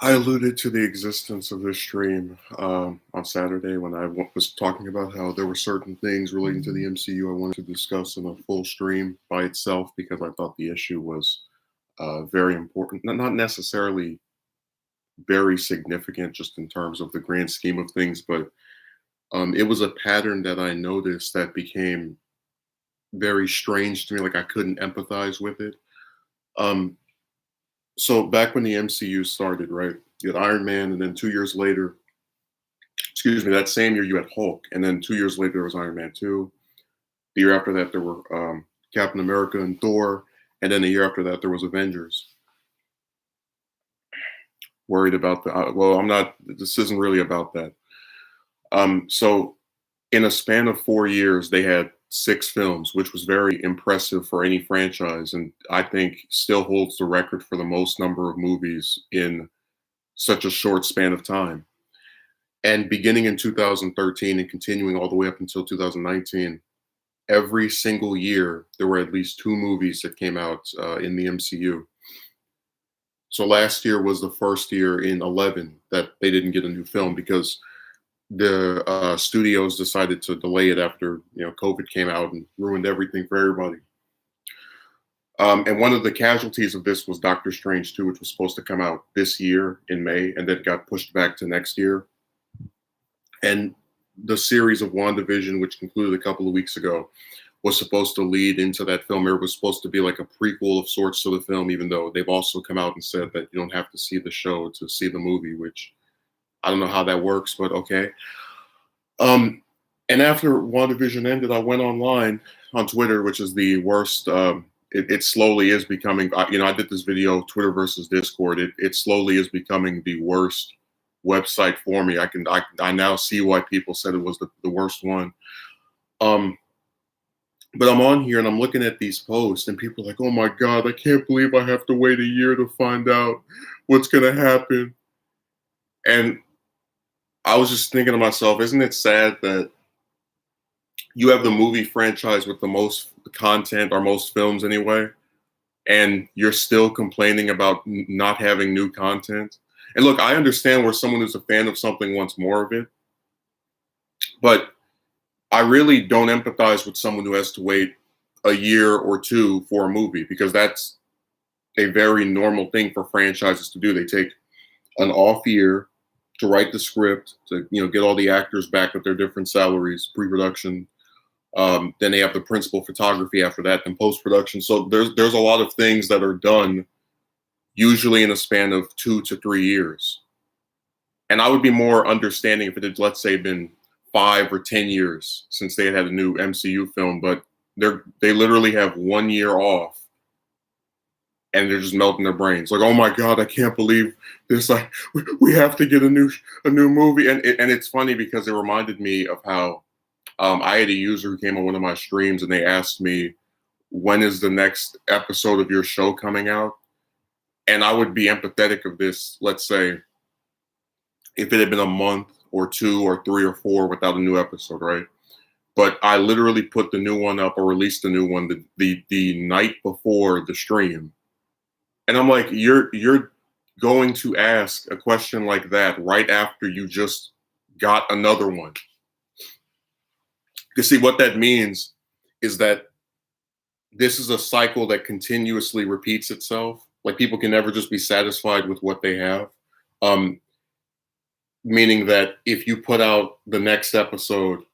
I alluded to the existence of this stream on Saturday when was talking about how there were certain things relating to the MCU I wanted to discuss in a full stream by itself because I thought the issue was very important, not necessarily very significant just in terms of the grand scheme of things, but it was a pattern that I noticed that became very strange to me. Like I couldn't empathize with it. Um, so back when the MCU started, right? You had Iron Man, and then 2 years later, excuse me, that same year you had Hulk, and then 2 years later there was Iron Man 2. The year after that there were Captain America and Thor, and then the year after that there was Avengers. Worried about the well, I'm not. This isn't really about that. So in a span of 4 years, they had six films, which was very impressive for any franchise, and I think still holds the record for the most number of movies in such a short span of time. And beginning in 2013 and continuing all the way up until 2019, every single year there were at least two movies that came out in the MCU. So last year was the first year in 11 that they didn't get a new film because the studios decided to delay it after COVID came out and ruined everything for everybody. And one of the casualties of this was Doctor Strange 2, which was supposed to come out this year in May, and then got pushed back to next year. And the series of WandaVision, which concluded a couple of weeks ago, was supposed to lead into that film. It was supposed to be like a prequel of sorts to the film, even though they've also come out and said that you don't have to see the show to see the movie, which I don't know how that works, but okay. And after WandaVision ended, I went online on Twitter, which is the worst. It slowly is becoming, I did this video, Twitter versus Discord. It slowly is becoming the worst website for me. I now see why people said it was the worst one. But I'm on here and I'm looking at these posts and people are like, oh my God, I can't believe I have to wait a year to find out what's going to happen. And I was just thinking to myself, isn't it sad that you have the movie franchise with the most content or most films anyway, and you're still complaining about not having new content? And look, I understand where someone who's a fan of something wants more of it, but I really don't empathize with someone who has to wait a year or two for a movie because that's a very normal thing for franchises to do. They take an off year to write the script, to get all the actors back with their different salaries, pre-production. Then they have the principal photography after that, then post-production. So there's a lot of things that are done usually in a span of 2 to 3 years. And I would be more understanding if it had, let's say, been 5 or 10 years since they had a new MCU film, but they literally have 1 year off and they're just melting their brains. Like, oh my God, I can't believe this. Like, we have to get a new movie. And it's funny because it reminded me of how I had a user who came on one of my streams and they asked me, when is the next episode of your show coming out? And I would be empathetic of this, let's say, if it had been a month or 2 or 3 or 4 without a new episode, right? But I literally put the new one up or released the new one the night before the stream. And I'm like, you're going to ask a question like that right after you just got another one. You see, what that means is that this is a cycle that continuously repeats itself. Like people can never just be satisfied with what they have. Meaning that if you put out the next episode,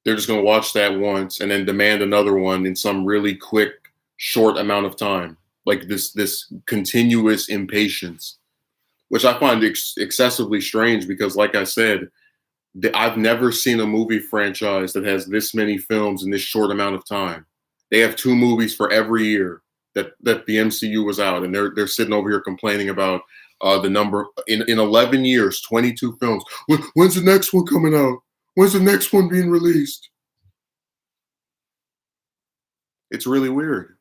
they're just going to watch that once and then demand another one in some really quick, short amount of time. Like this continuous impatience, which I find excessively strange because, like I said, I've never seen a movie franchise that has this many films in this short amount of time. They have 2 movies for every year that the MCU was out, and they're sitting over here complaining about the number in 11 years, 22 films. When's the next one coming out? When's the next one being released? It's really weird.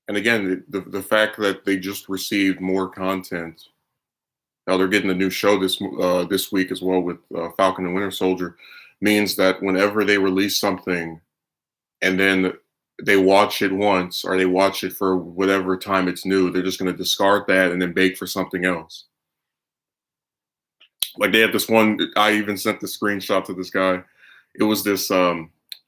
And again, the fact that they just received more content. Now they're getting a new show this week as well with Falcon and Winter Soldier, means that whenever they release something, and then they watch it once or they watch it for whatever time it's new. They're just going to discard that and then beg for something else. Like they had this one, I even sent the screenshot to this guy. It was this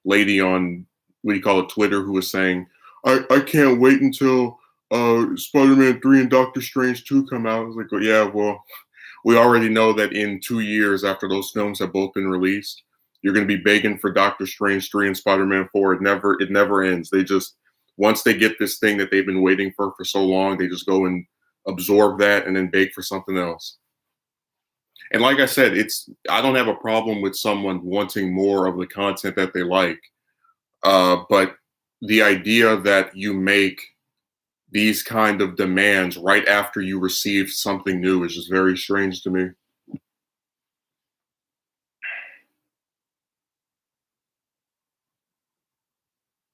lady on, what do you call it, Twitter, who was saying, I can't wait until Spider-Man 3 and Doctor Strange 2 come out. I was like, well, yeah, well, we already know that in 2 years after those films have both been released, you're going to be begging for Doctor Strange 3 and Spider-Man 4. It never ends. They just, once they get this thing that they've been waiting for so long, they just go and absorb that and then beg for something else. And like I said, I don't have a problem with someone wanting more of the content that they like. But the idea that you make these kind of demands right after you receive something new is just very strange to me.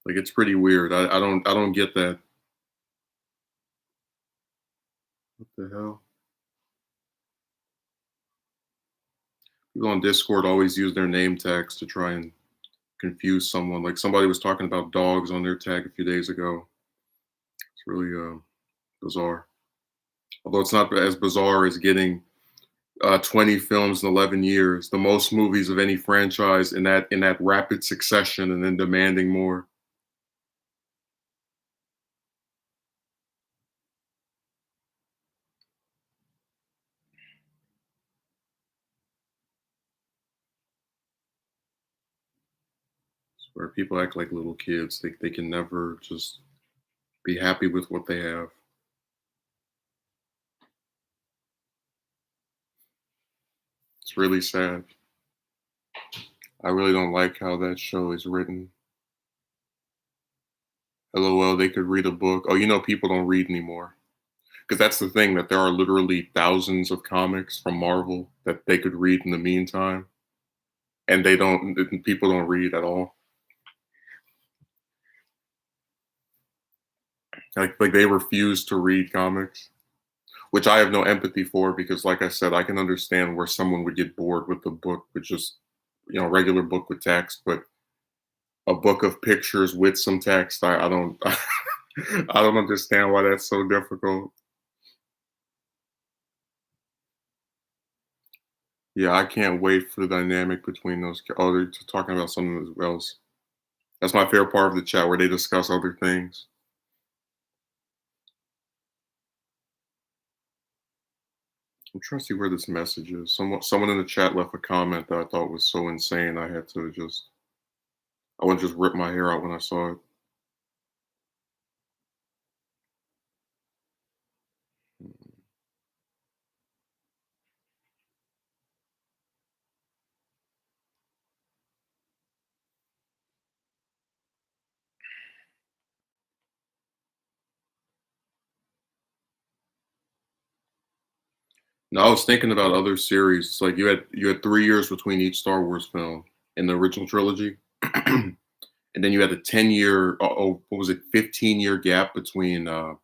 Like it's pretty weird. I don't get that. What the hell? People on Discord always use their name tags to try and confuse someone. Like somebody was talking about dogs on their tag a few days ago. It's really bizarre. Although it's not as bizarre as getting 20 films in 11 years, the most movies of any franchise in that rapid succession, and then demanding more. Where people act like little kids. They can never just be happy with what they have. It's really sad. I really don't like how that show is written. LOL, they could read a book. Oh, people don't read anymore. Because that's the thing, that there are literally thousands of comics from Marvel that they could read in the meantime. And people don't read at all. Like they refuse to read comics, which I have no empathy for because, like I said, I can understand where someone would get bored with the book with just, regular book with text, but a book of pictures with some text, I don't, I don't understand why that's so difficult. Yeah, I can't wait for the dynamic between those. Oh, they're talking about something else. That's my favorite part of the chat where they discuss other things. I'm trying to see where this message is. Someone in the chat left a comment that I thought was so insane. I would just rip my hair out when I saw it. No, I was thinking about other series. It's like you had 3 years between each Star Wars film in the original trilogy, and then you had a 10-year, what was it, 15-year gap between. How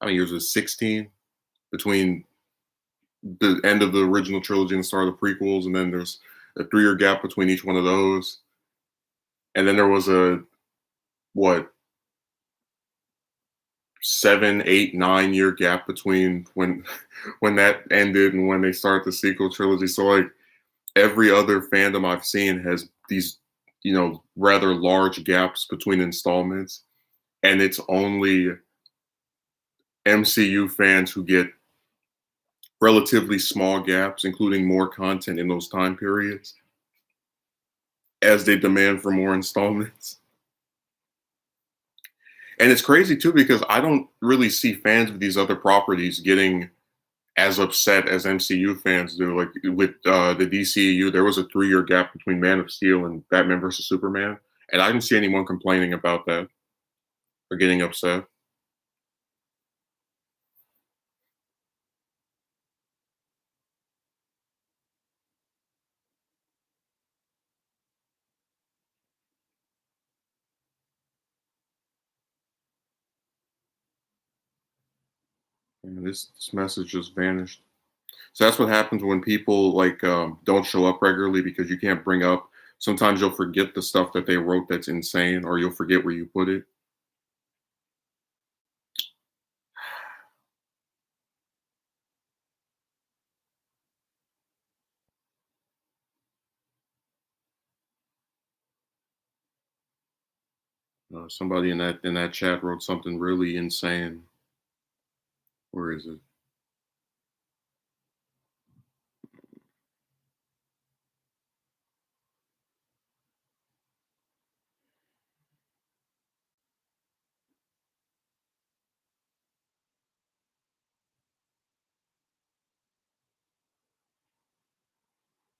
many years was it? 16 between the end of the original trilogy and the start of the prequels, and then there's a 3-year gap between each one of those, and then there was a what 7, 8, 9 year gap between when when that ended and when they started the sequel trilogy. So like every other fandom I've seen has these, rather large gaps between installments, and it's only MCU fans who get relatively small gaps, including more content in those time periods, as they demand for more installments. And it's crazy too because I don't really see fans of these other properties getting as upset as MCU fans do. Like with the DCEU, there was a 3-year gap between Man of Steel and Batman versus Superman, and I didn't see anyone complaining about that or getting upset. And this message just vanished. So that's what happens when people like don't show up regularly because you can't bring up. Sometimes you'll forget the stuff that they wrote that's insane, or you'll forget where you put it. Somebody in that chat wrote something really insane. Where is it?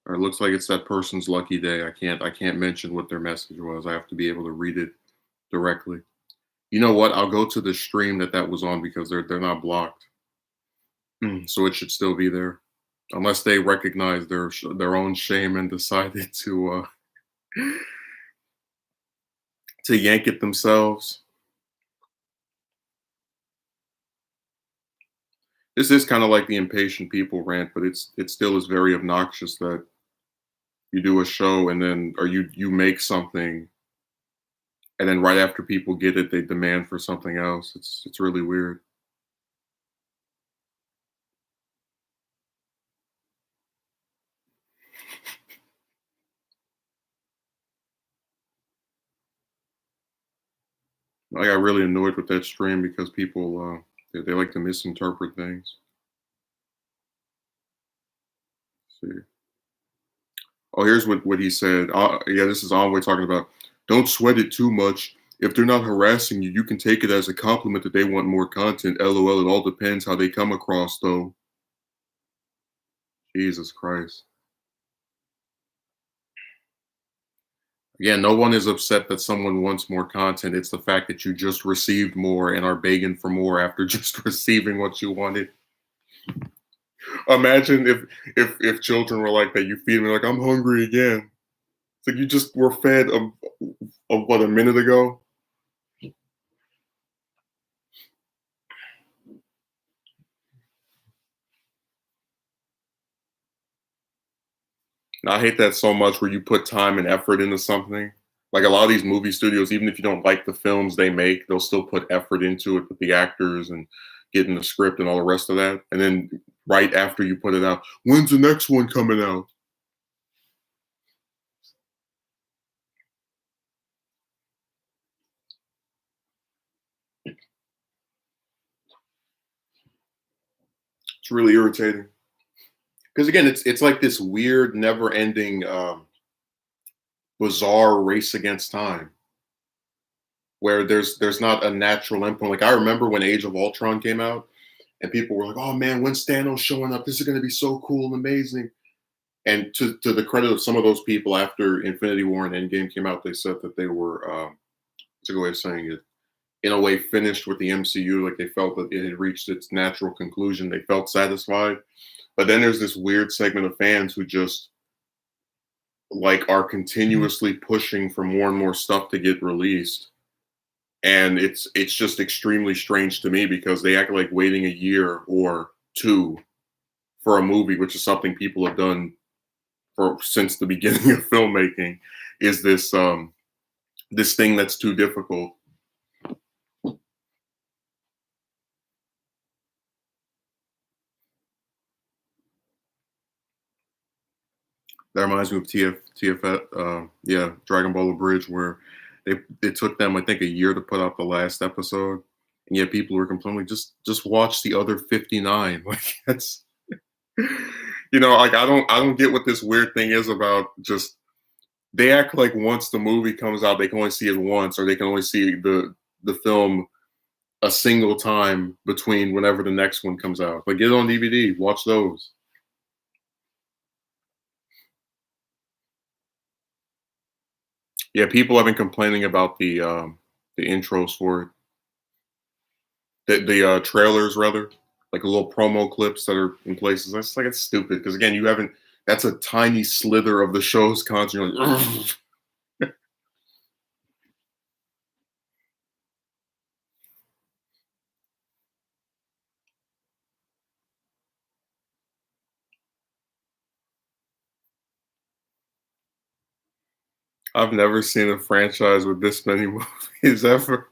Or it looks like it's that person's lucky day. I can't mention what their message was. I have to be able to read it directly. You know what? I'll go to the stream that was on because they're not blocked, so it should still be there, unless they recognize their own shame and decided to yank it themselves. This is kind of like the impatient people rant, but it still is very obnoxious that you do a show and then or you make something and then right after people get it, they demand for something else. It's really weird. I got really annoyed with that stream because people they like to misinterpret things. Let's see. Oh, here's what he said. Yeah, this is Envoy talking about. Don't sweat it too much. If they're not harassing you, you can take it as a compliment that they want more content. LOL. It all depends how they come across, though. Jesus Christ. Yeah, no one is upset that someone wants more content. It's the fact that you just received more and are begging for more after just receiving what you wanted. Imagine if children were like that. You feed me like I'm hungry again. It's like you just were fed of what a minute ago. And I hate that so much where you put time and effort into something. Like a lot of these movie studios, even if you don't like the films they make, they'll still put effort into it with the actors and getting the script and all the rest of that. And then right after you put it out, when's the next one coming out? It's really irritating. Because again, it's like this weird, never-ending, bizarre race against time where there's not a natural endpoint. Like I remember when Age of Ultron came out, and people were like, "Oh man, when's Thanos showing up? This is going to be so cool and amazing." And to the credit of some of those people, after Infinity War and Endgame came out, they said that they were, what's a good way of saying it, in a way finished with the MCU. Like they felt that it had reached its natural conclusion. They felt satisfied. But then there's this weird segment of fans who just like are continuously pushing for more and more stuff to get released. And it's just extremely strange to me because they act like waiting a year or two for a movie, which is something people have done for since the beginning of filmmaking, is this thing that's too difficult. That reminds me of TF, yeah, Dragon Ball Bridge, where it took them I think a year to put out the last episode, and yet people were complaining, just watch the other 59. Like that's like I don't get what this weird thing is about just they act like once the movie comes out, they can only see it once, or they can only see the film a single time between whenever the next one comes out. Like get it on DVD, watch those. Yeah, people have been complaining about the intros for it, the trailers rather, like little promo clips that are in places. It's like it's stupid because again, you haven't. That's a tiny slither of the show's content. You're like, "Ugh." I've never seen a franchise with this many movies ever.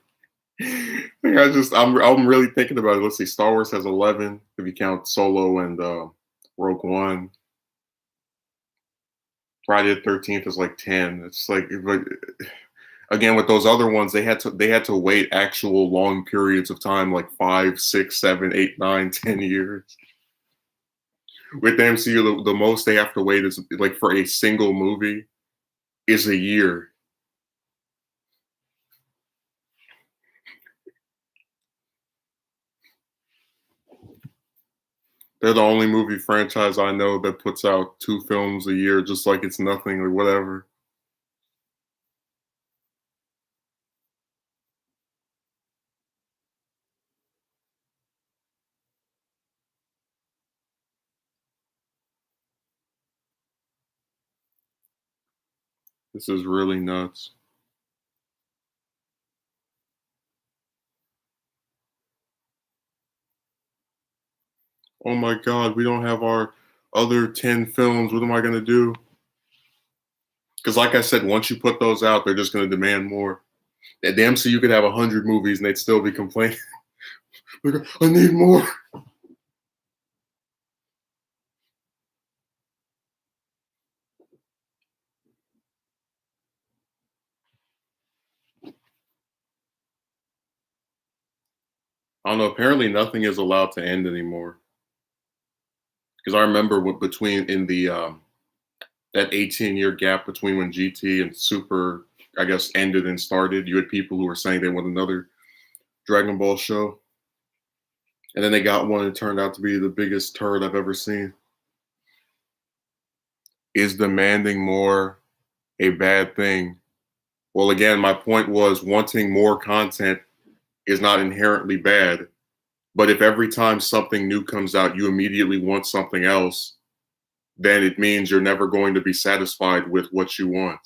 Like I'm really thinking about it. Let's see, Star Wars has 11 if you count Solo and Rogue One. Friday the 13th is like 10. It's like Again, with those other ones, they had to wait actual long periods of time, like 5, 6, 7, 8, 9, 10 years. With the MCU, the most they have to wait is like for a single movie is a year. They're the only movie franchise I know that puts out 2 films a year just like it's nothing or whatever. This is really nuts. Oh my god, we don't have our other 10 films. What am I gonna do? Because like I said, once you put those out, they're just gonna demand more. At the MCU could have 100 movies and they'd still be complaining. Like, I need more. I don't know. Apparently, nothing is allowed to end anymore. Because I remember between in the that 18-year gap between when GT and Super, I guess, ended and started, you had people who were saying they want another Dragon Ball show, and then they got one and it turned out to be the biggest turd I've ever seen. Is demanding more a bad thing? Well, again, my point was wanting more content is not inherently bad. But if every time something new comes out, you immediately want something else, then it means you're never going to be satisfied with what you want.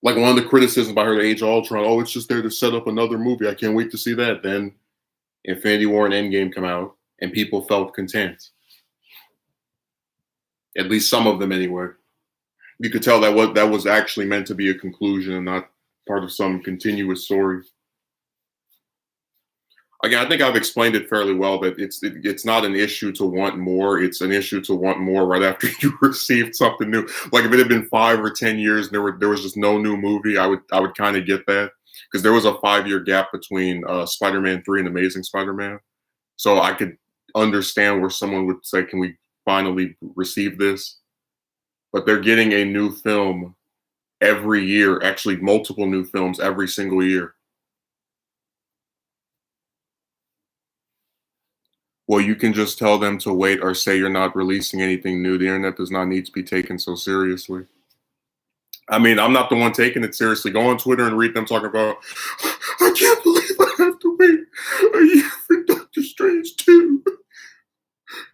Like one of the criticisms I heard of Age of Ultron, oh, it's just there to set up another movie. I can't wait to see that. Then Infinity War and Endgame come out, and people felt content. At least some of them, anyway. You could tell that was actually meant to be a conclusion and not part of some continuous story. Again, I think I've explained it fairly well that it's not an issue to want more. It's an issue to want more right after you received something new. Like if it had been 5 or 10 years and there was just no new movie, I would kind of get that because there was a 5 year gap between Spider-Man 3 and Amazing Spider-Man. So I could understand where someone would say, "Can we finally receive this?" But they're getting a new film every year, actually multiple new films every single year. Well, you can just tell them to wait or say you're not releasing anything new. The internet does not need to be taken so seriously. I mean, I'm not the one taking it seriously. Go on Twitter and read them talking about, I can't believe I have to wait a year for Doctor Strange 2.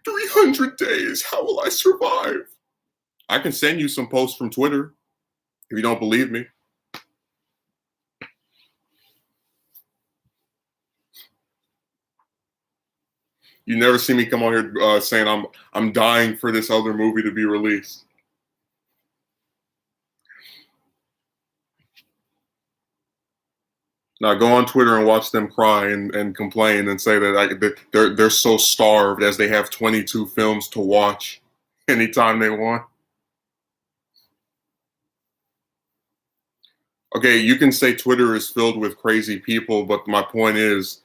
300 days. How will I survive? I can send you some posts from Twitter if you don't believe me. You never see me come on here saying I'm dying for this other movie to be released. Now go on Twitter and watch them cry and complain and say that they're so starved as they have 22 films to watch anytime they want. Okay, you can say Twitter is filled with crazy people, but my point is,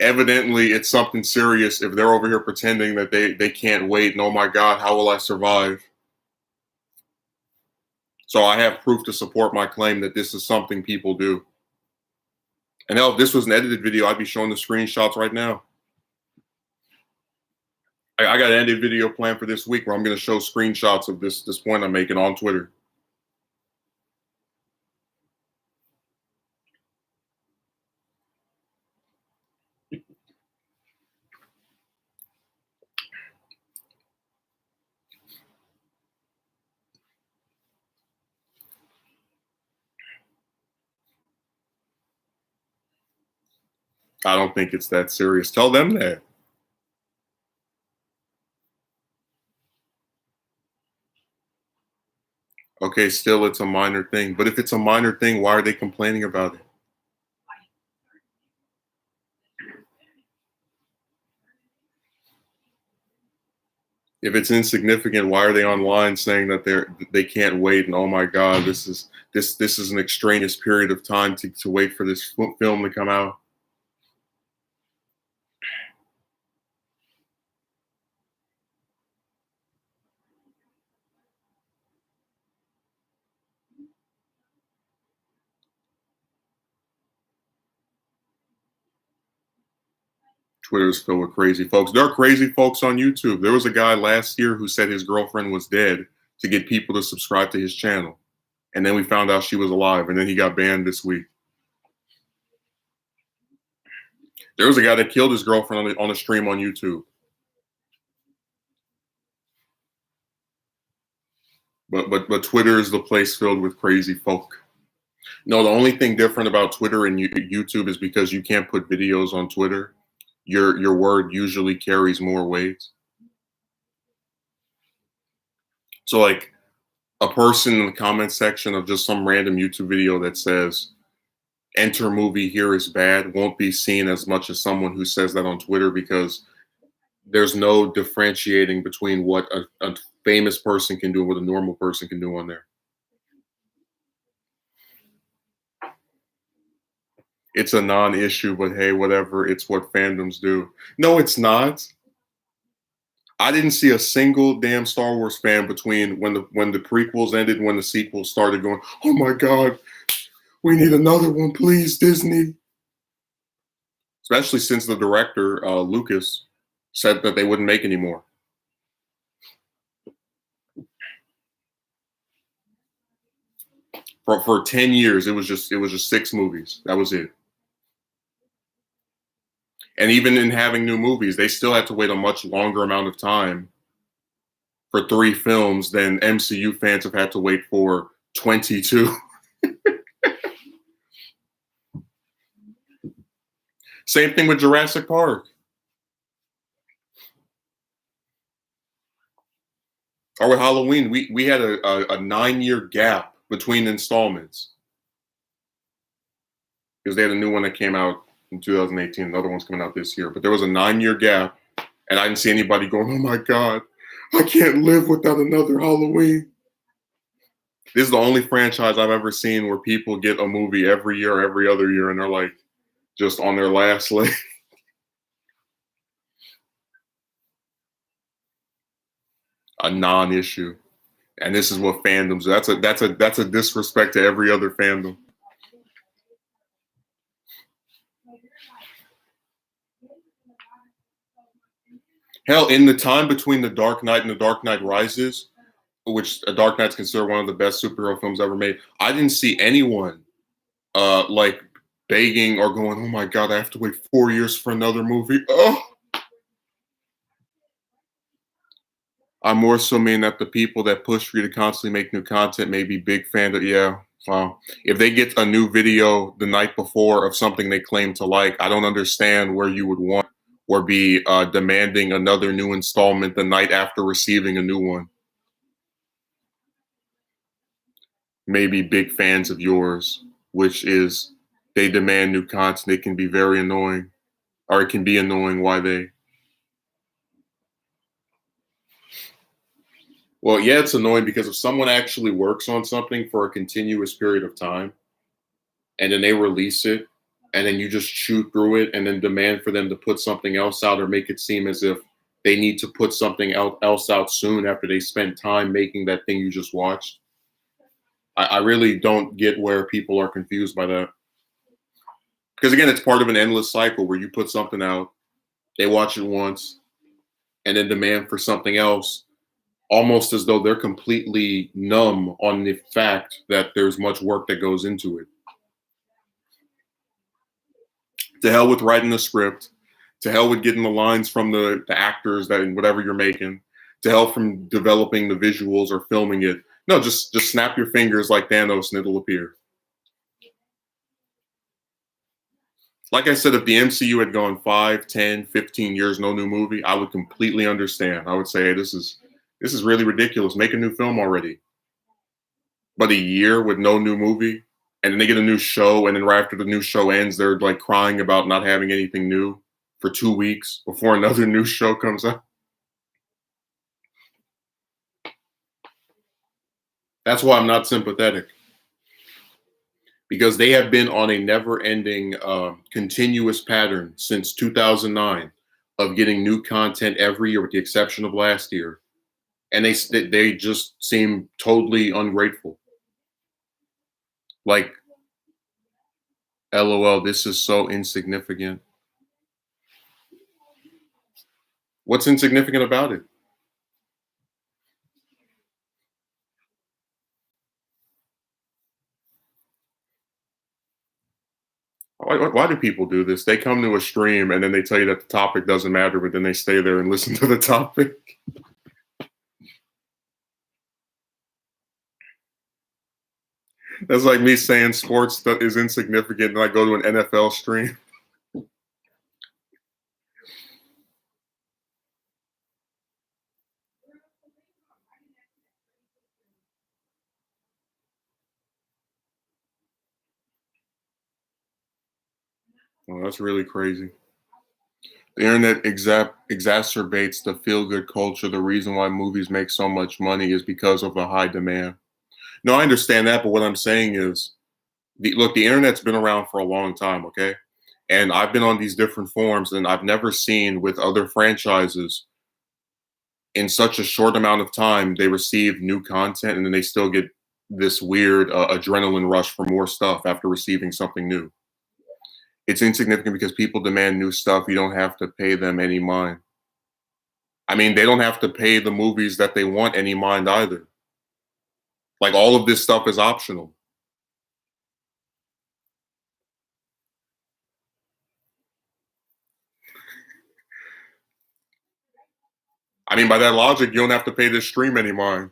evidently it's something serious if they're over here pretending that they can't wait and oh my god, how will I survive? So I have proof to support my claim that this is something people do. And hell, if this was an edited video, I'd be showing the screenshots right now. I got an edited video planned for this week where I'm going to show screenshots of this point I'm making on Twitter. I don't think it's that serious. Tell them that. Okay, still it's a minor thing. But if it's a minor thing, why are they complaining about it? If it's insignificant, why are they online saying that they can't wait? And oh my God, this is an extraneous period of time to wait for this film to come out. Twitter is filled with crazy folks. There are crazy folks on YouTube. There was a guy last year who said his girlfriend was dead to get people to subscribe to his channel. And then we found out she was alive, and then he got banned this week. There was a guy that killed his girlfriend on a stream on YouTube. But Twitter is the place filled with crazy folk. No, the only thing different about Twitter and YouTube is because you can't put videos on Twitter. Your word usually carries more weight. So like a person in the comment section of just some random YouTube video that says enter movie here is bad won't be seen as much as someone who says that on Twitter, because there's no differentiating between what a famous person can do and what a normal person can do on there. It's a non-issue, but hey, whatever. It's what fandoms do. No, it's not. I didn't see a single damn Star Wars fan between when the prequels ended and when the sequels started going, oh my God, we need another one, please, Disney. Especially since the director, Lucas, said that they wouldn't make any more. For 10 years, it was just 6 movies. That was it. And even in having new movies, they still had to wait a much longer amount of time for 3 films than MCU fans have had to wait for 22. Same thing with Jurassic Park. Or with Halloween, we had a 9-year gap between installments because they had a new one that came out in 2018. The other one's coming out this year. But there was a 9-year gap, and I didn't see anybody going, oh my God, I can't live without another Halloween. This is the only franchise I've ever seen where people get a movie every year, every other year, and they're like just on their last leg. A non-issue. And this is what fandoms do. That's a disrespect to every other fandom. Hell, in the time between The Dark Knight and The Dark Knight Rises, which A Dark Knight's considered one of the best superhero films ever made, I didn't see anyone like begging or going, oh my God, I have to wait 4 years for another movie. Oh. I more so mean that the people that push for you to constantly make new content may be big fans of, yeah, wow. If they get a new video the night before of something they claim to like, I don't understand where you would want or be demanding another new installment the night after receiving a new one. Maybe big fans of yours, which is they demand new content. It can be very annoying, or it can be annoying why they. Well, yeah, it's annoying because if someone actually works on something for a continuous period of time and then they release it and then you just chew through it and then demand for them to put something else out or make it seem as if they need to put something else out soon after they spent time making that thing you just watched. I really don't get where people are confused by that. Because again, it's part of an endless cycle where you put something out, they watch it once, and then demand for something else, almost as though they're completely numb on the fact that there's much work that goes into it. To hell with writing the script, to hell with getting the lines from the actors that in whatever you're making, to hell from developing the visuals or filming it. No, just snap your fingers like Thanos and it'll appear. Like I said, if the MCU had gone 5, 10, 15 years, no new movie, I would completely understand. I would say, hey, this is really ridiculous. Make a new film already. But a year with no new movie, and then they get a new show, and then right after the new show ends, they're like crying about not having anything new for 2 weeks before another new show comes out. That's why I'm not sympathetic, because they have been on a never-ending, continuous pattern since 2009 of getting new content every year, with the exception of last year, and they just seem totally ungrateful. Like, LOL, this is so insignificant. What's insignificant about it? Why do people do this? They come to a stream and then they tell you that the topic doesn't matter, but then they stay there and listen to the topic. That's like me saying sports is insignificant and I go to an NFL stream. Oh, that's really crazy. The internet exacerbates the feel good culture. The reason why movies make so much money is because of the high demand. No, I understand that, but what I'm saying is, look, the internet's been around for a long time, okay? And I've been on these different forums, and I've never seen with other franchises in such a short amount of time they receive new content, and then they still get this weird adrenaline rush for more stuff after receiving something new. It's insignificant because people demand new stuff. You don't have to pay them any mind. I mean, they don't have to pay the movies that they want any mind either. Like, all of this stuff is optional. I mean, by that logic, you don't have to pay this stream any mind.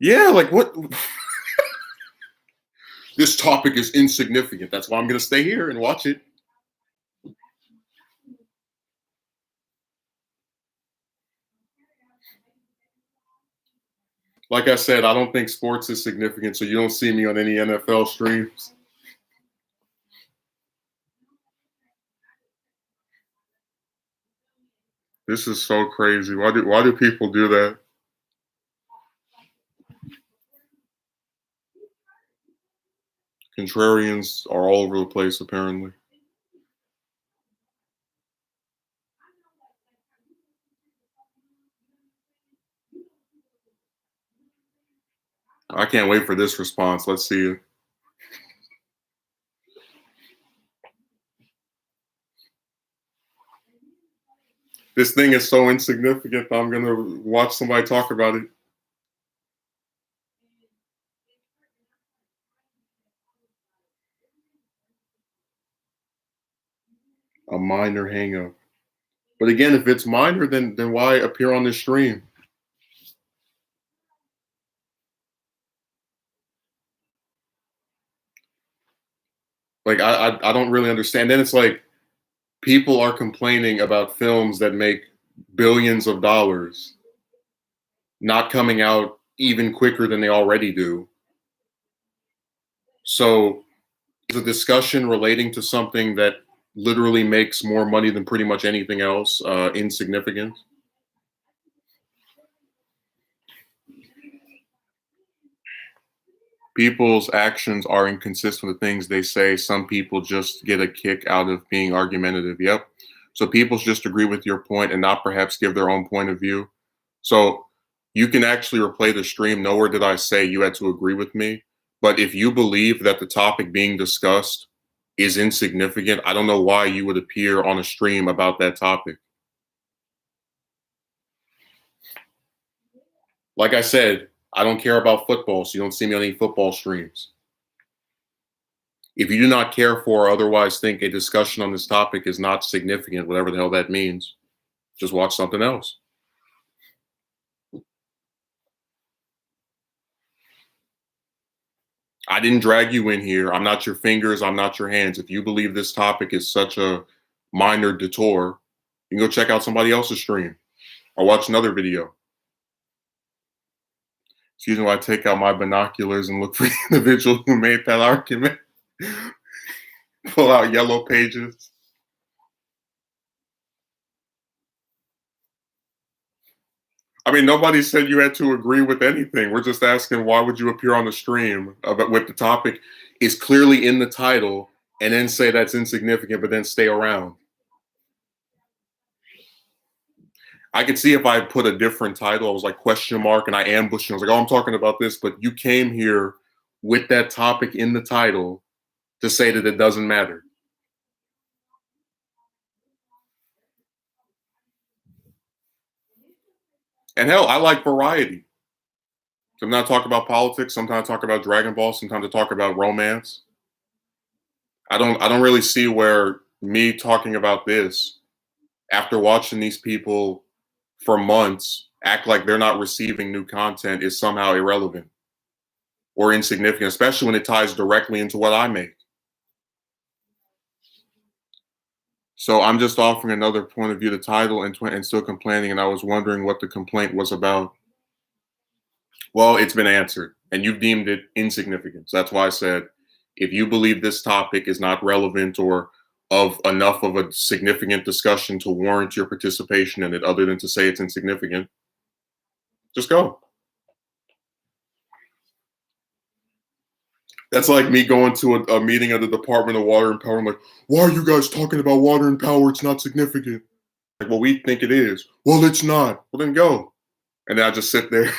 Yeah, like what? This topic is insignificant. That's why I'm going to stay here and watch it. Like I said, I don't think sports is significant, so you don't see me on any NFL streams. This is so crazy. Why do people do that? Contrarians are all over the place, apparently. I can't wait for this response. Let's see it. This thing is so insignificant that I'm going to watch somebody talk about it. A minor hangup. But again, if it's minor, then why appear on this stream? Like, I don't really understand. Then it's like people are complaining about films that make billions of dollars not coming out even quicker than they already do. So is a discussion relating to something that literally makes more money than pretty much anything else insignificant? People's actions are inconsistent with the things they say. Some people just get a kick out of being argumentative. Yep. So people just agree with your point and not perhaps give their own point of view. So you can actually replay the stream. Nowhere did I say you had to agree with me. But if you believe that the topic being discussed is insignificant, I don't know why you would appear on a stream about that topic. Like I said, I don't care about football, so you don't see me on any football streams. If you do not care for or otherwise think a discussion on this topic is not significant, whatever the hell that means, just watch something else. I didn't drag you in here. I'm not your fingers. I'm not your hands. If you believe this topic is such a minor detour, you can go check out somebody else's stream or watch another video. Excuse me while I take out my binoculars and look for the individual who made that argument. Pull out yellow pages. I mean, nobody said you had to agree with anything. We're just asking why would you appear on the stream with the topic is clearly in the title and then say that's insignificant, but then stay around. I could see if I put a different title, I was like question mark and I ambushed you. I was like, oh, I'm talking about this, but you came here with that topic in the title to say that it doesn't matter. And hell, I like variety. Sometimes I talk about politics, sometimes I talk about Dragon Ball, sometimes I talk about romance. I don't really see where me talking about this after watching these people for months act like they're not receiving new content is somehow irrelevant or insignificant, especially when it ties directly into what I make. So I'm just offering another point of view, the title, and still complaining. And I was wondering what the complaint was about. Well, it's been answered, and you've deemed it insignificant. So that's why I said, if you believe this topic is not relevant or of enough of a significant discussion to warrant your participation in it, other than to say it's insignificant, just go. That's like me going to a meeting of the Department of Water and Power. I'm like, why are you guys talking about water and power? It's not significant. Like, well, we think it is. Well, it's not. Well, then go. And then I just sit there.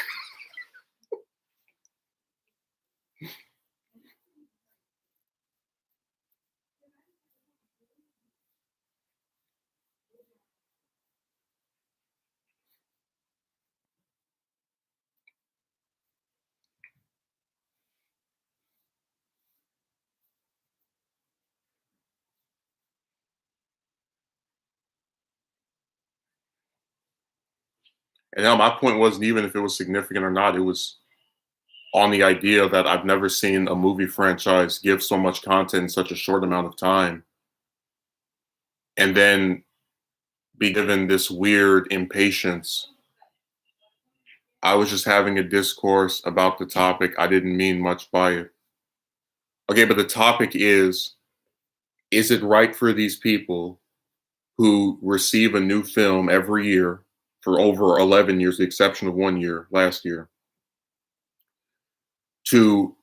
And now my point wasn't even if it was significant or not. It was on the idea that I've never seen a movie franchise give so much content in such a short amount of time and then be given this weird impatience. I was just having a discourse about the topic. I didn't mean much by it. Okay, but the topic is it right for these people who receive a new film every year for over 11 years, the exception of 1 year last year, to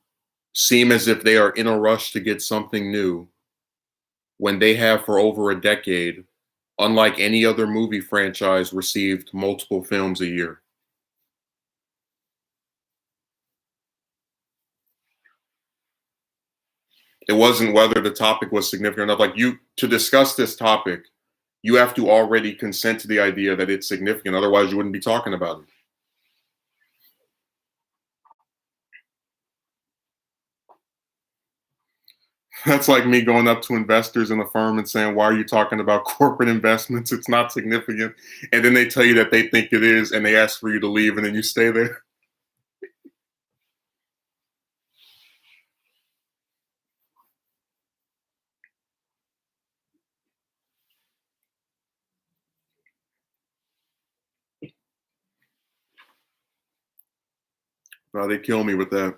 seem as if they are in a rush to get something new when they have for over a decade, unlike any other movie franchise, received multiple films a year? It wasn't whether the topic was significant enough. Like, you, to discuss this topic, you have to already consent to the idea that it's significant. Otherwise, you wouldn't be talking about it. That's like me going up to investors in a firm and saying, why are you talking about corporate investments? It's not significant. And then they tell you that they think it is, and they ask for you to leave, and then you stay there. No, they kill me with that.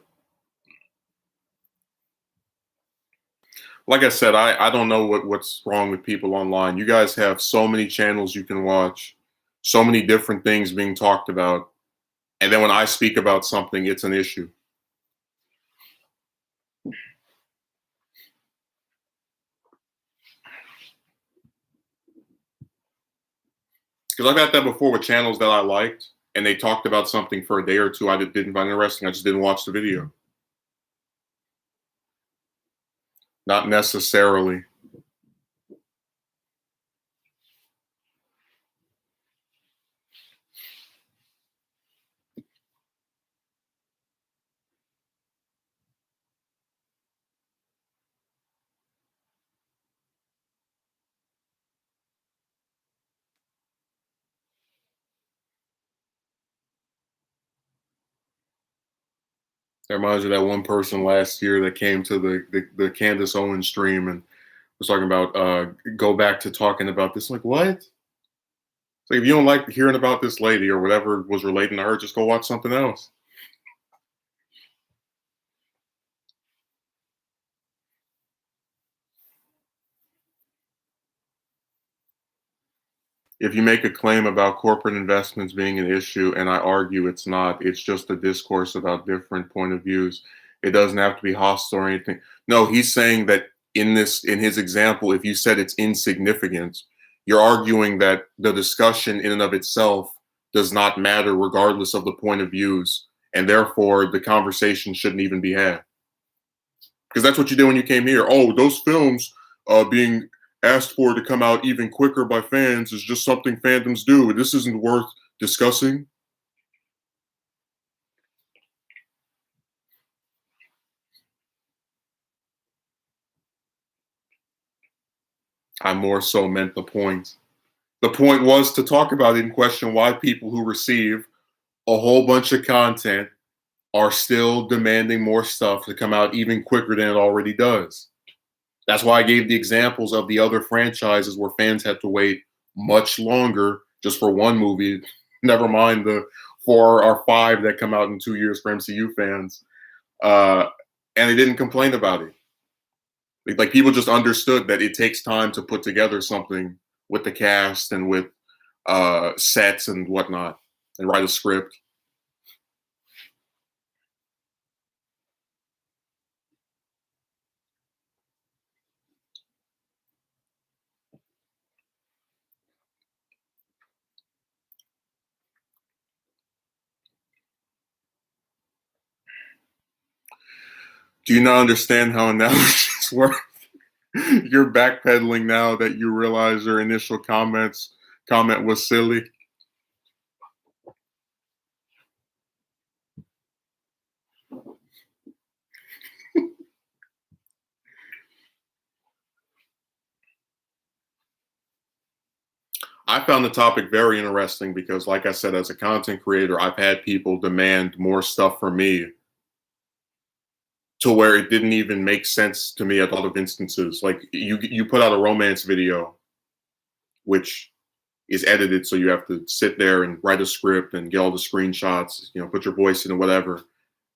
Like I said, I don't know what's wrong with people online. You guys have so many channels you can watch, so many different things being talked about. And then when I speak about something, it's an issue. Because I've had that before with channels that I liked, and they talked about something for a day or two I didn't find interesting. I just didn't watch the video. Not necessarily. That reminds me of that one person last year that came to the Candace Owens stream and was talking about go back to talking about this. Like, what? It's like, if you don't like hearing about this lady or whatever was relating to her, just go watch something else. If you make a claim about corporate investments being an issue, and I argue it's not, it's just a discourse about different point of views. It doesn't have to be hostile or anything. No, he's saying that in his example, if you said it's insignificant, you're arguing that the discussion in and of itself does not matter regardless of the point of views, and therefore the conversation shouldn't even be had. Because that's what you did when you came here. Oh, those films being asked for to come out even quicker by fans is just something fandoms do. This isn't worth discussing. I more so meant the point. The point was to talk about it and question why people who receive a whole bunch of content are still demanding more stuff to come out even quicker than it already does. That's why I gave the examples of the other franchises where fans had to wait much longer just for one movie. Never mind the 4 or 5 that come out in 2 years for MCU fans. Uh, and they didn't complain about it. Like people just understood that it takes time to put together something with the cast and with sets and whatnot and write a script. Do you not understand how analogies work? You're backpedaling now that you realize your initial comment was silly. I found the topic very interesting because, like I said, as a content creator, I've had people demand more stuff from me to where it didn't even make sense to me at a lot of instances. Like you put out a romance video, which is edited, so you have to sit there and write a script and get all the screenshots, put your voice in and whatever.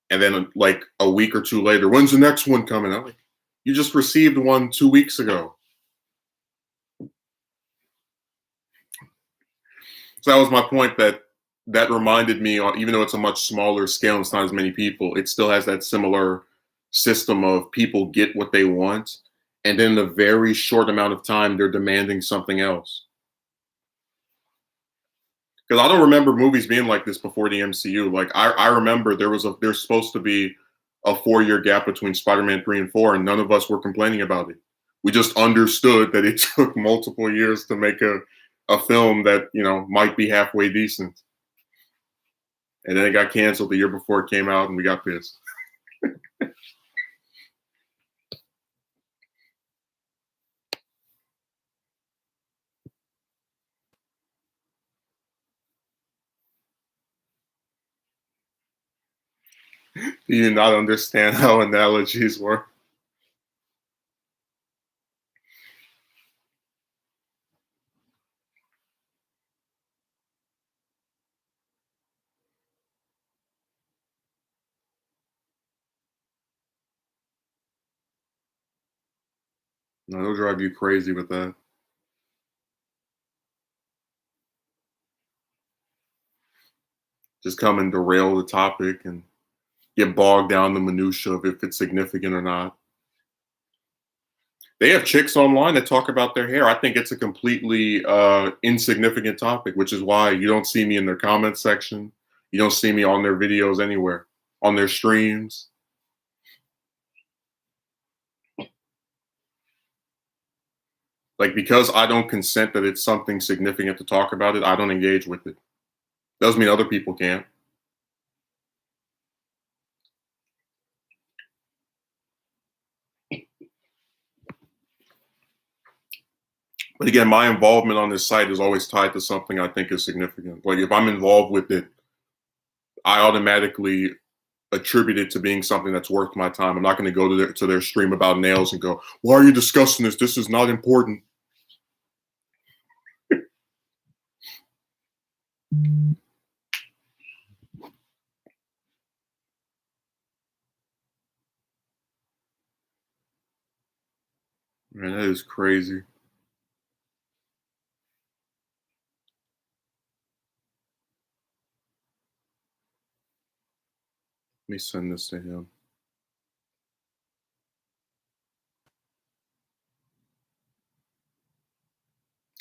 And then like a week or two later, when's the next one coming? I'm like, you just received one 2 weeks ago. So that was my point that reminded me, even though it's a much smaller scale and it's not as many people, it still has that similar system of people get what they want. And then in a very short amount of time, they're demanding something else. Because I don't remember movies being like this before the MCU. Like I remember there's supposed to be a 4 year gap between Spider-Man 3 and 4, and none of us were complaining about it. We just understood that it took multiple years to make a film that might be halfway decent. And then it got canceled the year before it came out, and we got pissed. Do you not understand how analogies work? No, it'll drive you crazy with that. Just come and derail the topic and get bogged down the minutia of if it's significant or not. They have chicks online that talk about their hair. I think it's a completely insignificant topic, which is why you don't see me in their comment section. You don't see me on their videos anywhere, on their streams. Like, because I don't consent that it's something significant to talk about it, I don't engage with it. Doesn't mean other people can't. But again, my involvement on this site is always tied to something I think is significant. Like if I'm involved with it, I automatically attribute it to being something that's worth my time. I'm not going to go to their stream about nails and go, "Why are you discussing this? This is not important." Man, that is crazy. me send this to him.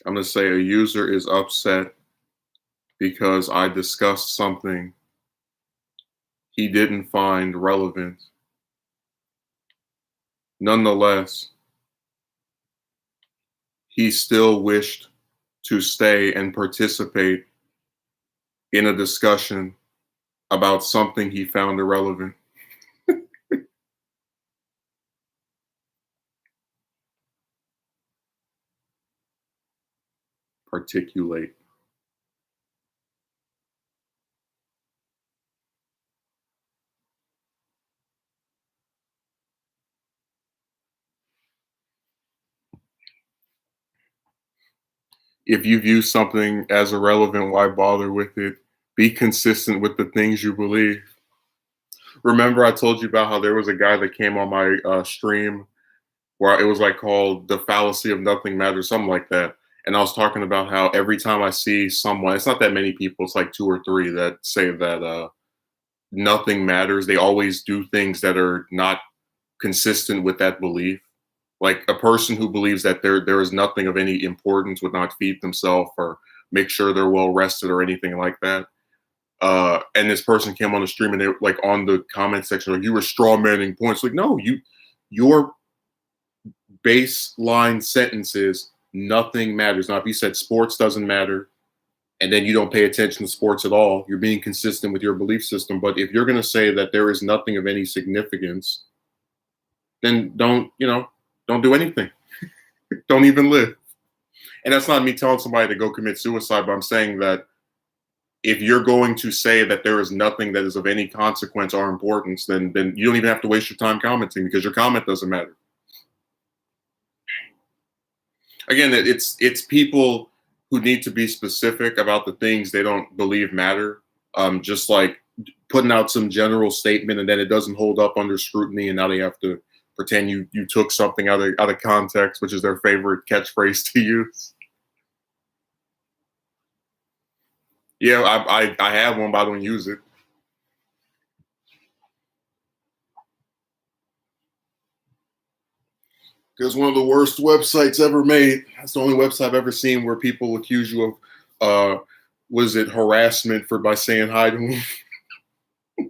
I'm going to say a user is upset because I discussed something he didn't find relevant. Nonetheless, he still wished to stay and participate in a discussion about something he found irrelevant. Particulate. If you view something as irrelevant, why bother with it? Be consistent with the things you believe. Remember, I told you about how there was a guy that came on my stream where it was like called The Fallacy of Nothing Matters, something like that. And I was talking about how every time I see someone, it's not that many people, it's like two or three that say that nothing matters. They always do things that are not consistent with that belief. Like a person who believes that there is nothing of any importance would not feed themselves or make sure they're well rested or anything like that. And this person came on the stream and they were like on the comment section, like you were straw manning points. Like, no, your baseline sentence is nothing matters. Now, if you said sports doesn't matter, and then you don't pay attention to sports at all, you're being consistent with your belief system. But if you're going to say that there is nothing of any significance, then don't do anything. Don't even live. And that's not me telling somebody to go commit suicide, but I'm saying that if you're going to say that there is nothing that is of any consequence or importance, then you don't even have to waste your time commenting because your comment doesn't matter. Again, it's people who need to be specific about the things they don't believe matter. Just like putting out some general statement and then it doesn't hold up under scrutiny, and now they have to pretend you took something out of context, which is their favorite catchphrase to use. Yeah, I have one, but I don't use it. It's one of the worst websites ever made. That's the only website I've ever seen where people accuse you of, was it harassment by saying hi to them?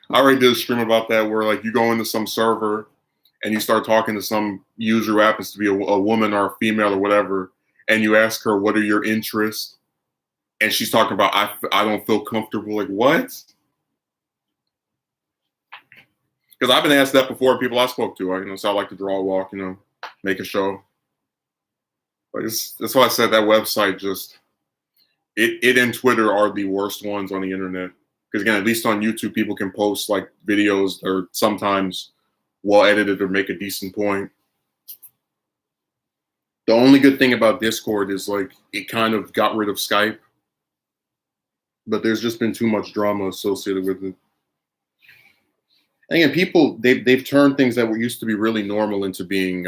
I already did a stream about that where like you go into some server and you start talking to some user who happens to be a woman or a female or whatever, and you ask her, what are your interests? And she's talking about, I don't feel comfortable. Like, what? Because I've been asked that before, people I spoke to. So I like to draw a walk, make a show. But that's why I said that website just, it and Twitter are the worst ones on the internet. Because again, at least on YouTube, people can post like videos or sometimes well edited or make a decent point. The only good thing about Discord is like it kind of got rid of Skype, but there's just been too much drama associated with it. And again, people they've turned things that were used to be really normal into being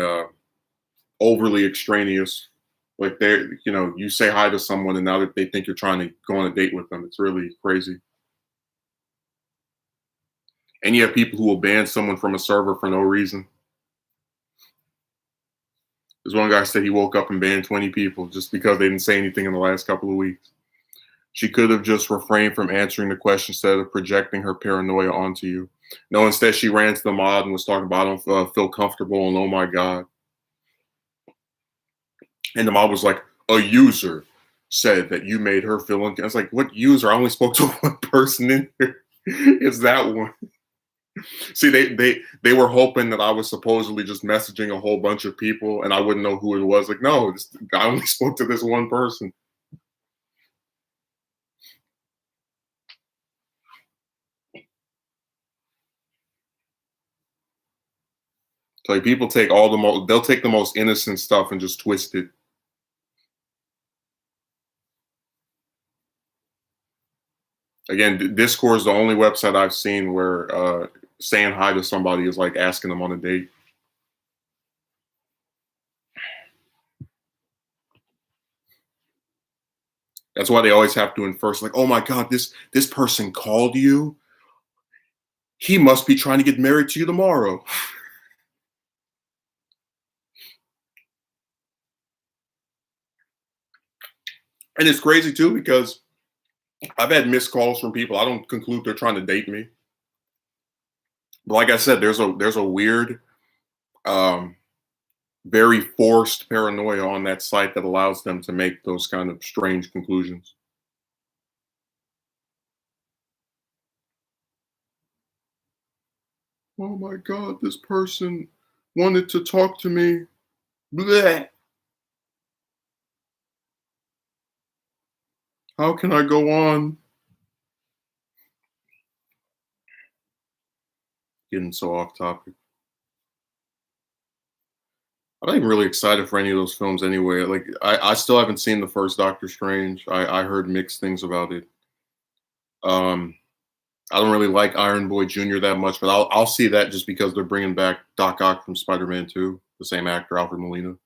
overly extraneous. Like you say hi to someone and now that they think you're trying to go on a date with them. It's really crazy. And you have people who will ban someone from a server for no reason. There's one guy said he woke up and banned 20 people just because they didn't say anything in the last couple of weeks. She could have just refrained from answering the question instead of projecting her paranoia onto you. No, instead she ran to the mod and was talking about, I don't feel comfortable, and oh my God. And the mod was like, a user said that you made her feel I was like, what user? I only spoke to one person in here. It's that one. See, they were hoping that I was supposedly just messaging a whole bunch of people and I wouldn't know who it was. Like, no, I only spoke to this one person. So like people take they'll take the most innocent stuff and just twist it. Again, Discord is the only website I've seen where saying hi to somebody is like asking them on a date. That's why they always have to infer, like, oh my God, this person called you. He must be trying to get married to you tomorrow. And it's crazy too because I've had missed calls from people. I don't conclude they're trying to date me. But like I said, there's a weird, um, very forced paranoia on that site that allows them to make those kind of strange conclusions. Oh my God, this person wanted to talk to me. Bleh. How can I go on? Getting so off topic. I'm not even really excited for any of those films anyway. Like I still haven't seen the first Doctor Strange. I heard mixed things about it. Um, I don't really like Iron Boy Jr. that much, but I'll see that just because they're bringing back Doc Ock from Spider-Man 2, the same actor, Alfred Molina.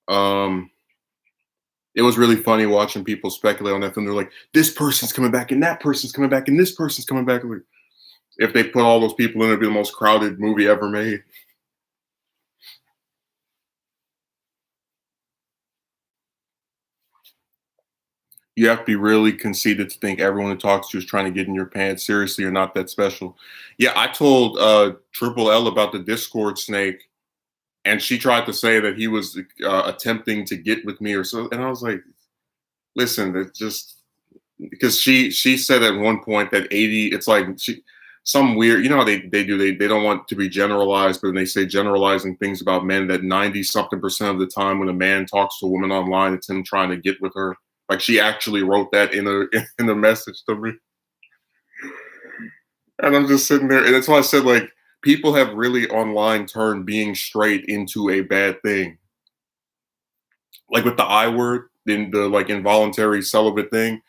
Um, it was really funny watching people speculate on that film. They're like, this person's coming back, and that person's coming back, and this person's coming back. Like, if they put all those people in, it'd be the most crowded movie ever made. You have to be really conceited to think everyone who talks to you is trying to get in your pants. Seriously, you're not that special. Yeah, I told Triple L about the Discord snake, and she tried to say that he was attempting to get with me or so. And I was like, listen, it's just because she said at one point that 80, it's like some weird, you know how they do, they don't want to be generalized, but when they say generalizing things about men, that 90 something percent of the time when a man talks to a woman online, it's him trying to get with her. Like she actually wrote that in a in a message to me. And I'm just sitting there, and that's why I said, like, people have really online turned being straight into a bad thing. Like with the I word, in the like involuntary celibate thing,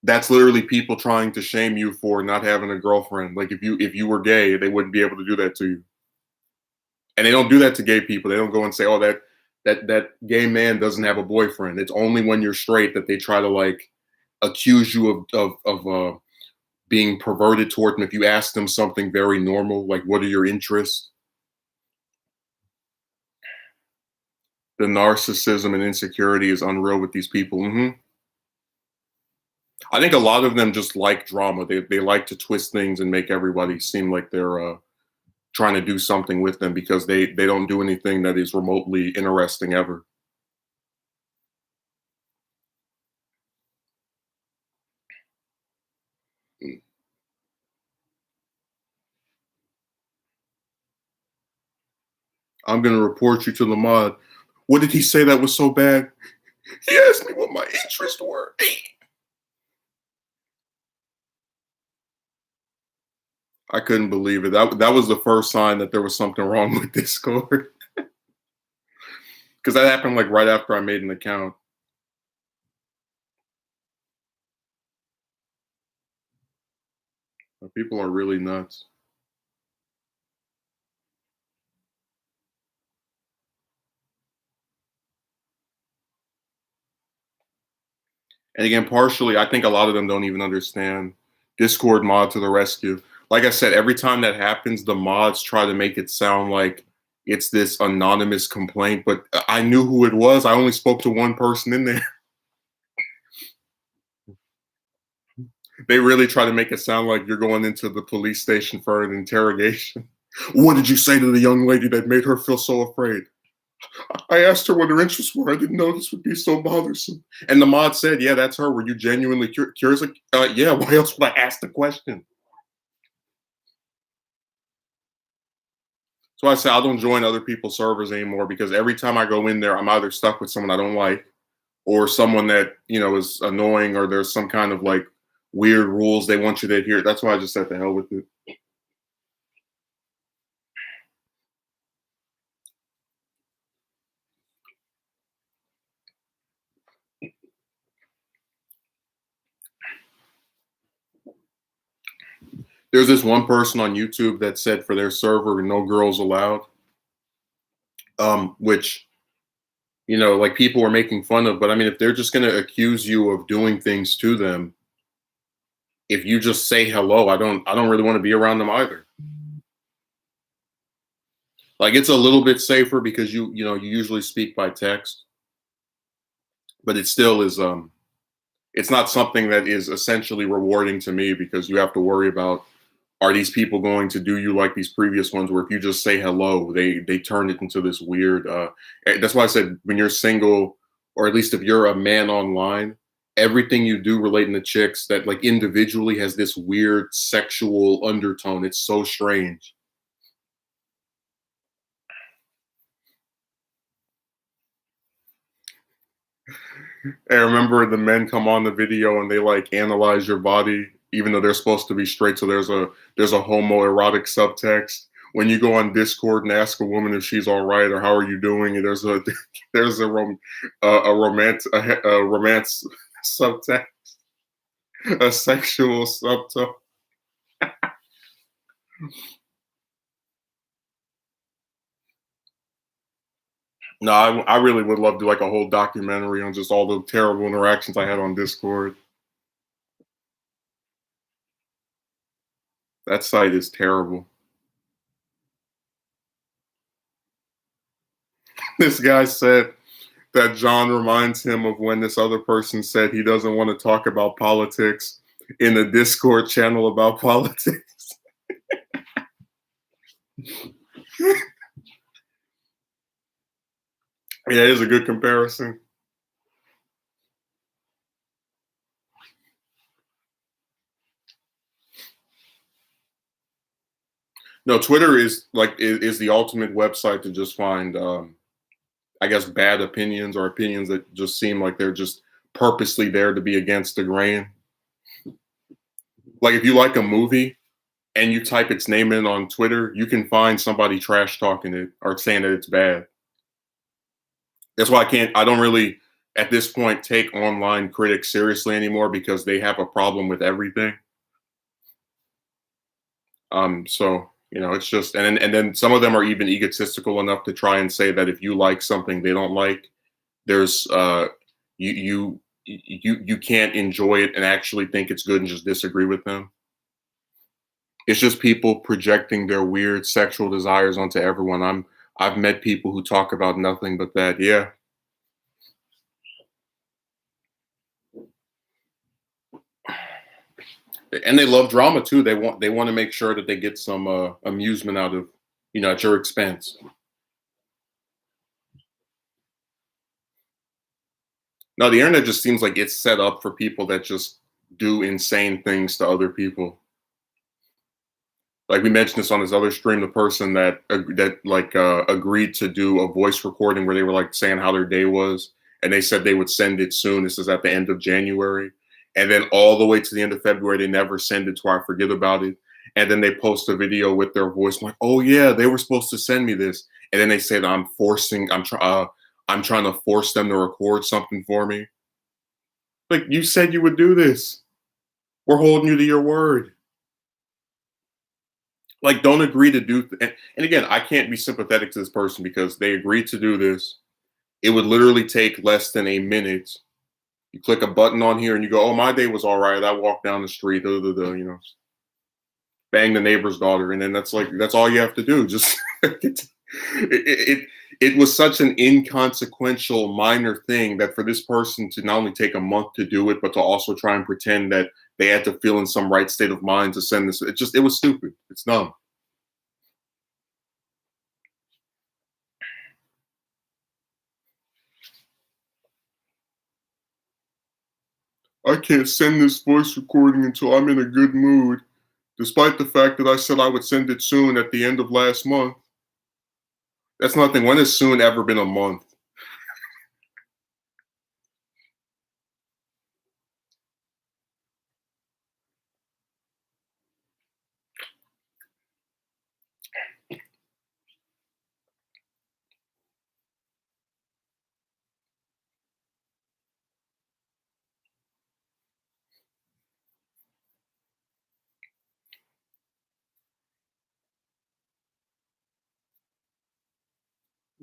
that's literally people trying to shame you for not having a girlfriend. Like if you were gay, they wouldn't be able to do that to you. And they don't do that to gay people. They don't go and say, "Oh, that gay man doesn't have a boyfriend." It's only when you're straight that they try to like accuse you of being perverted toward them. If you ask them something very normal, like "What are your interests?" The narcissism and insecurity is unreal with these people. I think a lot of them just like drama. They like to twist things and make everybody seem like they're trying to do something with them because they don't do anything that is remotely interesting ever. I'm gonna report you to the mod. What did he say that was so bad? He asked me what my interests were. I couldn't believe it. That was the first sign that there was something wrong with Discord. Because that happened like right after I made an account. People are really nuts. And again, partially, I think a lot of them don't even understand Discord mod to the rescue. Like I said, every time that happens, the mods try to make it sound like it's this anonymous complaint, but I knew who it was. I only spoke to one person in there. They really try to make it sound like you're going into the police station for an interrogation. What did you say to the young lady that made her feel so afraid? I asked her what her interests were. I didn't know this would be so bothersome. And the mod said, "Yeah, that's her. Were you genuinely curious?" Like, yeah. Why else would I ask the question? So I say I don't join other people's servers anymore because every time I go in there, I'm either stuck with someone I don't like, or someone that is annoying, or there's some kind of like weird rules they want you to adhere. That's why I just said the hell with it. There's this one person on YouTube that said for their server, no girls allowed. Which like people are making fun of. But I mean, if they're just going to accuse you of doing things to them, if you just say hello, I don't really want to be around them either. Like it's a little bit safer because you usually speak by text, but it still is it's not something that is essentially rewarding to me because you have to worry about, are these people going to do you like these previous ones where if you just say hello, they turn it into this weird that's why I said when you're single, or at least if you're a man online, everything you do relating to chicks that like individually has this weird sexual undertone. It's so strange. I remember the men come on the video and they like analyze your body, even though they're supposed to be straight. So there's a homoerotic subtext. When you go on Discord and ask a woman if she's all right or how are you doing, and there's a there's a romance subtext, a sexual subtone. No, I really would love to do like a whole documentary on just all the terrible interactions I had on Discord. That site is terrible. This guy said that John reminds him of when this other person said he doesn't want to talk about politics in a Discord channel about politics. Yeah, it is a good comparison. No, Twitter is the ultimate website to just find I guess bad opinions or opinions that just seem like they're just purposely there to be against the grain. Like if you like a movie and you type its name in on Twitter, you can find somebody trash talking it or saying that it's bad. That's why I don't really at this point take online critics seriously anymore because they have a problem with everything. So it's just and then some of them are even egotistical enough to try and say that if you like something they don't like, there's you can't enjoy it and actually think it's good and just disagree with them. It's just people projecting their weird sexual desires onto everyone. I've met people who talk about nothing but that. Yeah. And they love drama too. They want to make sure that they get some amusement out of at your expense. No, the internet just seems like it's set up for people that just do insane things to other people. Like we mentioned this on this other stream, the person that agreed to do a voice recording where they were like saying how their day was, and they said they would send it soon. This is at the end of January, and then all the way to the end of February, they never send it to I forget about it, and then they post a video with their voice. I'm like, oh yeah, they were supposed to send me this, and then they say that I'm trying to force them to record something for me. Like you said you would do this. We're holding you to your word. Like don't agree to do and again, I can't be sympathetic to this person because they agreed to do this. It would literally take less than a minute. You click a button on here and you go, "Oh, my day was all right. I walked down the street, bang the neighbor's daughter," and then that's all you have to do. Just it was such an inconsequential minor thing that for this person to not only take a month to do it, but to also try and pretend that they had to feel in some right state of mind to send this. It was stupid. It's dumb. I can't send this voice recording until I'm in a good mood, despite the fact that I said I would send it soon at the end of last month. That's nothing. When has soon ever been a month?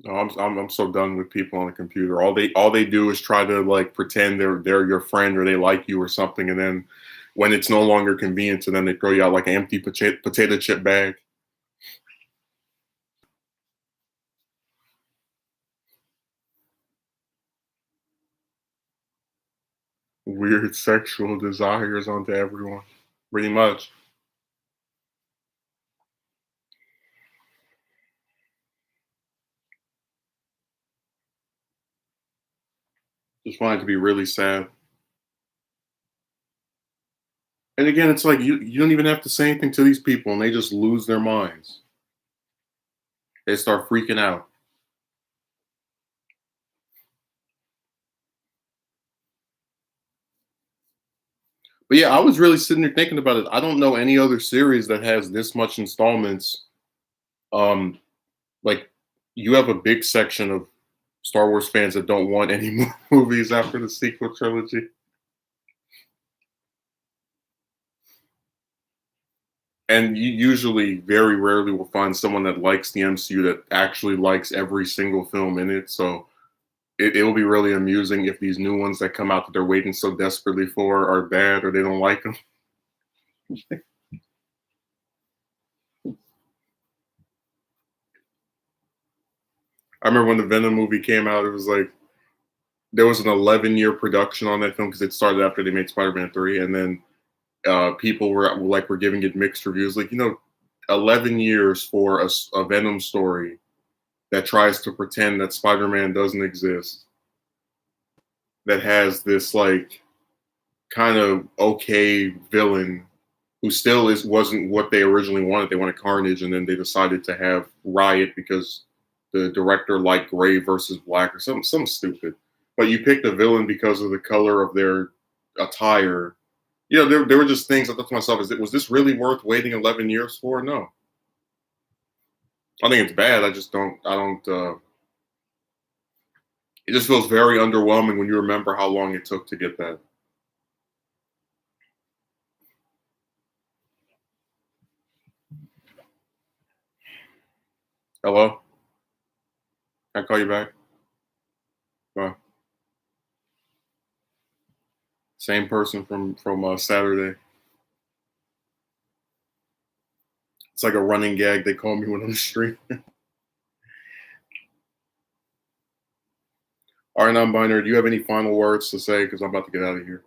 No, I'm so done with people on the computer. All they do is try to like pretend they're your friend or they like you or something, and then when it's no longer convenient to them, they throw you out like an empty potato chip bag. Weird sexual desires onto everyone, pretty much. Just find it to be really sad. And again, it's like you don't even have to say anything to these people, and they just lose their minds. They start freaking out. But yeah, I was really sitting there thinking about it. I don't know any other series that has this much installments. Um, like you have a big section of Star Wars fans that don't want any more movies after the sequel trilogy. And you usually very rarely will find someone that likes the MCU that actually likes every single film in it. So it will be really amusing if these new ones that come out that they're waiting so desperately for are bad or they don't like them. I remember when the Venom movie came out, it was like there was an 11-year production on that film because it started after they made Spider-Man 3, and then people were giving it mixed reviews. Like 11 years for a Venom story that tries to pretend that Spider-Man doesn't exist, that has this like kind of okay villain who still wasn't what they originally wanted. They wanted Carnage, and then they decided to have Riot because the director liked gray versus black or something stupid. But you picked a villain because of the color of their attire. There were just things I thought to myself: was this really worth waiting 11 years for? No, I think it's bad. I just don't. I don't. It just feels very underwhelming when you remember how long it took to get that. Hello, can I call you back? Bye. Same person from Saturday. It's like a running gag. They call me when I'm streaming. All right, non-binary. Do you have any final words to say? Because I'm about to get out of here.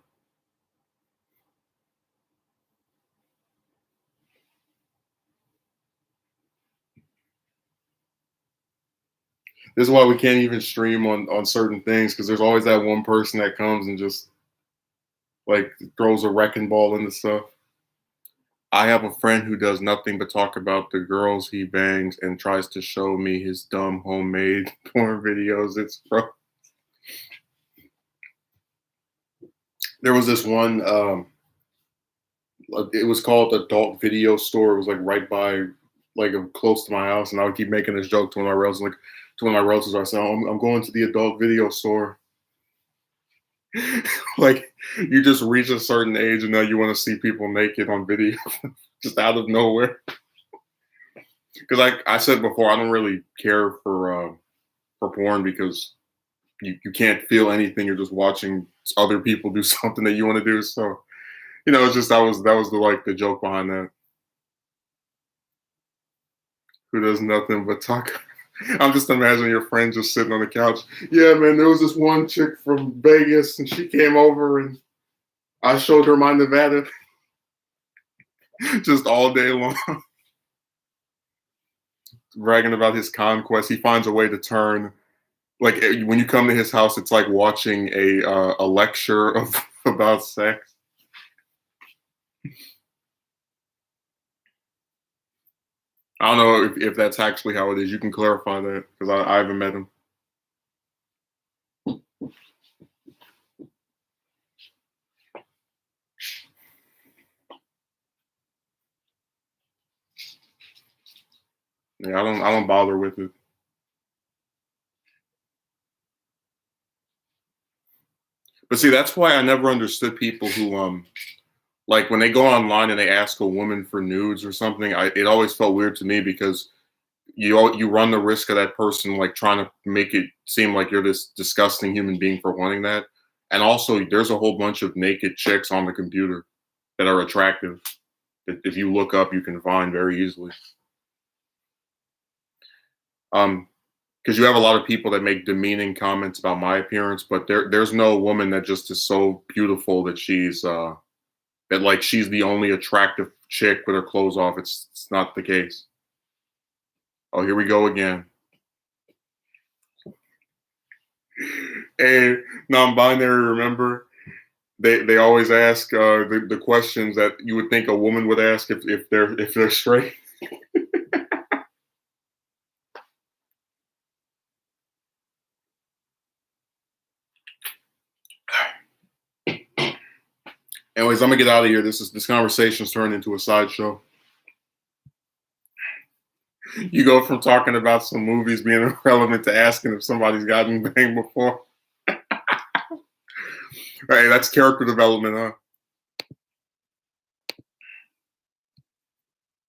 This is why we can't even stream on certain things because there's always that one person that comes and just like throws a wrecking ball into stuff. I have a friend who does nothing but talk about the girls he bangs and tries to show me his dumb homemade porn videos. It's there was this one. It was called Adult Video Store. It was like right by, like close to my house, and I would keep making this joke to one of my relatives, like to one of my relatives. I said, "I'm going to the Adult Video Store." Like you just reach a certain age, and now you want to see people naked on video, just out of nowhere. Because like I said before, I don't really care for porn because you can't feel anything. You're just watching other people do something that you want to do. So it's just that was the joke behind that. Who does nothing but talk. I'm just imagining your friend just sitting on the couch. Yeah, man, there was this one chick from Vegas, and she came over, and I showed her my Nevada just all day long, bragging about his conquest. He finds a way to turn like when you come to his house, it's like watching a lecture of about sex. I don't know if that's actually how it is. You can clarify that because I haven't met him. Yeah, I don't bother with it. But see, that's why I never understood people who like when they go online and they ask a woman for nudes or something. It always felt weird to me because you run the risk of that person like trying to make it seem like you're this disgusting human being for wanting that. And also, there's a whole bunch of naked chicks on the computer that are attractive that if you look up, you can find very easily. Because you have a lot of people that make demeaning comments about my appearance, but there's no woman that just is so beautiful that she's she's the only attractive chick with her clothes off. It's not the case. Oh, here we go again. Hey, non-binary, remember? They always ask the questions that you would think a woman would ask if they're straight. Anyways, I'm gonna get out of here. This conversation's turned into a sideshow. You go from talking about some movies being irrelevant to asking if somebody's gotten banged before. Hey, that's character development, huh?